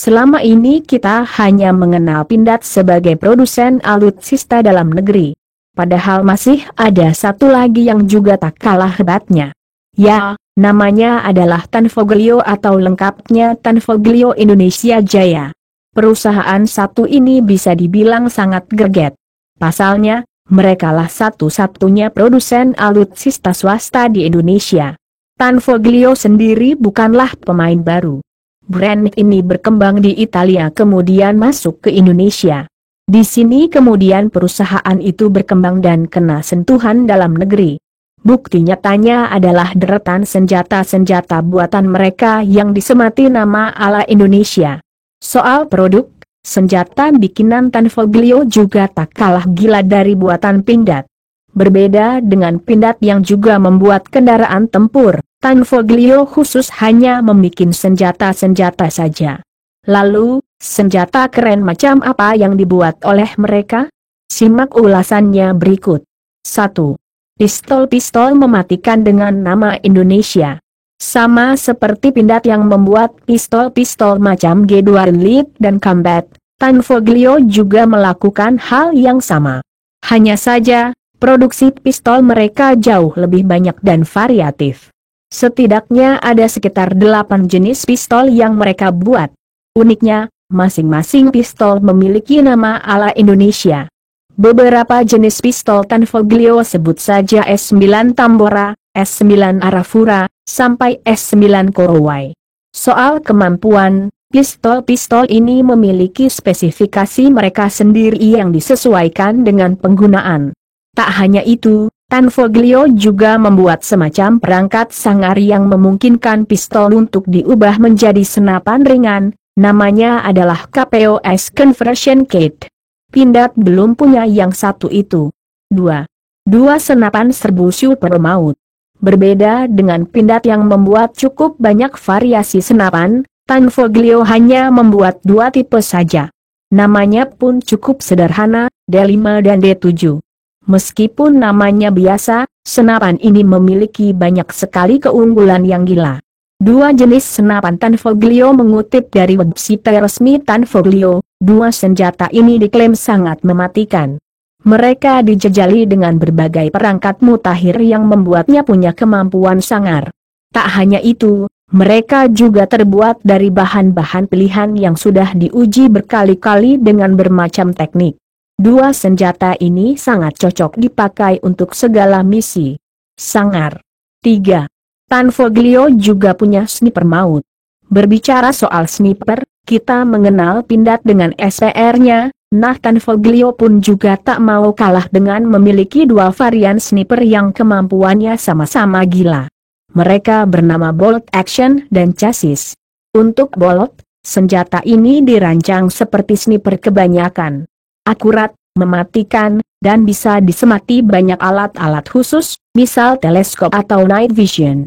Selama ini kita hanya mengenal Pindad sebagai produsen alutsista dalam negeri. Padahal masih ada satu lagi yang juga tak kalah hebatnya. Ya, namanya adalah Tanfoglio atau lengkapnya Tanfoglio Indonesia Jaya. Perusahaan satu ini bisa dibilang sangat greget. Pasalnya, merekalah satu-satunya produsen alutsista swasta di Indonesia. Tanfoglio sendiri bukanlah pemain baru. Brand ini berkembang di Italia kemudian masuk ke Indonesia. Di sini kemudian perusahaan itu berkembang dan kena sentuhan dalam negeri. Bukti nyatanya adalah deretan senjata-senjata buatan mereka yang disemati nama ala Indonesia. Soal produk, senjata bikinan Tanfoglio juga tak kalah gila dari buatan Pindad. Berbeda dengan Pindad yang juga membuat kendaraan tempur, Tanfoglio khusus hanya membikin senjata-senjata saja. Lalu, senjata keren macam apa yang dibuat oleh mereka? Simak ulasannya berikut. 1. Pistol-pistol mematikan dengan nama Indonesia. Sama seperti Pindad yang membuat pistol-pistol macam G2 Elite dan Combat, Tanfoglio juga melakukan hal yang sama. Hanya saja, produksi pistol mereka jauh lebih banyak dan variatif. Setidaknya ada sekitar 8 jenis pistol yang mereka buat. Uniknya, masing-masing pistol memiliki nama ala Indonesia. Beberapa jenis pistol Tanfoglio sebut saja S9 Tambora, S9 Arafura, sampai S9 Korowai. Soal kemampuan, pistol-pistol ini memiliki spesifikasi mereka sendiri yang disesuaikan dengan penggunaan. Tak hanya itu, Tanfoglio juga membuat semacam perangkat sangar yang memungkinkan pistol untuk diubah menjadi senapan ringan, namanya adalah KPOS Conversion Kit. Pindad belum punya yang satu itu. 2. Dua senapan serbu super maut. Berbeda dengan Pindad yang membuat cukup banyak variasi senapan, Tanfoglio hanya membuat 2 tipe saja. Namanya pun cukup sederhana, D5 dan D7. Meskipun namanya biasa, senapan ini memiliki banyak sekali keunggulan yang gila. 2 jenis senapan Tanfoglio mengutip dari website resmi Tanfoglio, 2 senjata ini diklaim sangat mematikan. Mereka dijejali dengan berbagai perangkat mutakhir yang membuatnya punya kemampuan sangar. Tak hanya itu, mereka juga terbuat dari bahan-bahan pilihan yang sudah diuji berkali-kali dengan bermacam teknik. 2 senjata ini sangat cocok dipakai untuk segala misi. Sangar. 3. Tanfoglio juga punya sniper maut. Berbicara soal sniper, kita mengenal Pindad dengan SPR-nya, nah Tanfoglio pun juga tak mau kalah dengan memiliki 2 varian sniper yang kemampuannya sama-sama gila. Mereka bernama Bolt Action dan Chassis. Untuk Bolt, senjata ini dirancang seperti sniper kebanyakan. Akurat, mematikan, dan bisa disemati banyak alat-alat khusus, misal teleskop atau night vision.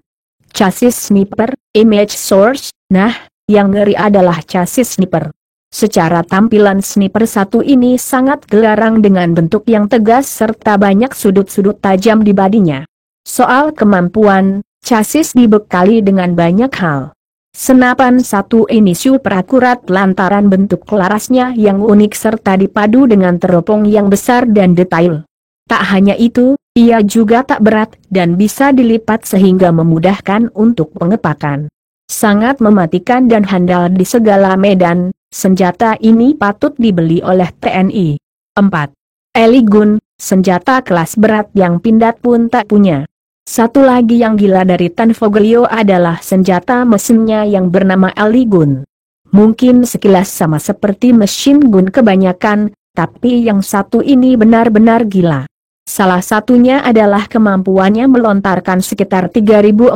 Chassis sniper, image source, nah, yang ngeri adalah chassis sniper. Secara tampilan sniper satu ini sangat gelarang dengan bentuk yang tegas serta banyak sudut-sudut tajam di badinya. Soal kemampuan, chassis dibekali dengan banyak hal. Senapan satu ini super akurat lantaran bentuk larasnya yang unik serta dipadu dengan teropong yang besar dan detail. Tak hanya itu, ia juga tak berat dan bisa dilipat sehingga memudahkan untuk pengepakan. Sangat mematikan dan handal di segala medan, senjata ini patut dibeli oleh TNI. 4. Eligun, senjata kelas berat yang Pindad pun tak punya. Satu lagi yang gila dari Tanfoglio adalah senjata mesinnya yang bernama Eligun. Mungkin sekilas sama seperti mesin gun kebanyakan, tapi yang satu ini benar-benar gila. Salah satunya adalah kemampuannya melontarkan sekitar 3.400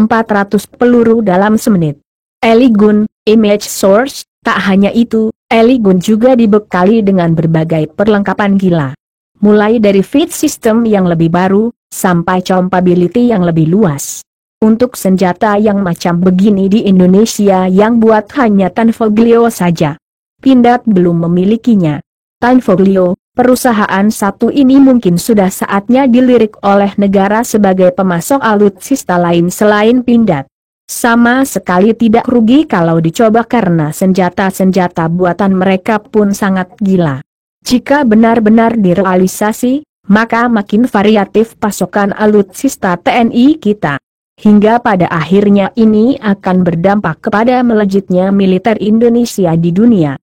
peluru dalam semenit. Eligun, image source, tak hanya itu, Eligun juga dibekali dengan berbagai perlengkapan gila. Mulai dari feed system yang lebih baru, sampai compatibility yang lebih luas. Untuk senjata yang macam begini di Indonesia yang buat hanya Tanfoglio saja. Pindad belum memilikinya. Tanfoglio, perusahaan satu ini mungkin sudah saatnya dilirik oleh negara sebagai pemasok alutsista lain selain Pindad. Sama sekali tidak rugi kalau dicoba karena senjata-senjata buatan mereka pun sangat gila. Jika benar-benar direalisasi, maka makin variatif pasokan alutsista TNI kita. Hingga pada akhirnya ini akan berdampak kepada melejitnya militer Indonesia di dunia.